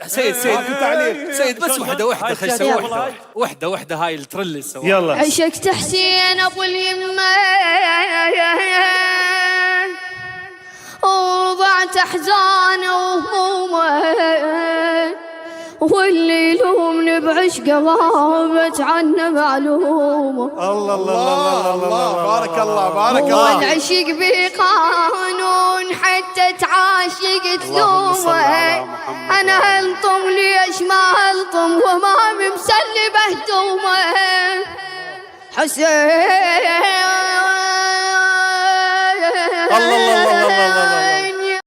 سيد سيد بس واحدة خلي نسوي واحدة هاي الترل اللي سووها. يلا. عشقت حسين ابو اليمه وضعت احزانه وهمومه، واللي يلومني بعشقه غابت عنه معلومه. الله الله الله بارك الله بارك الله. هو العشق بقانون حتى تعاشق تلومه. انا هلطم ليش ما هلطم وما مسلبه هدومه. حسين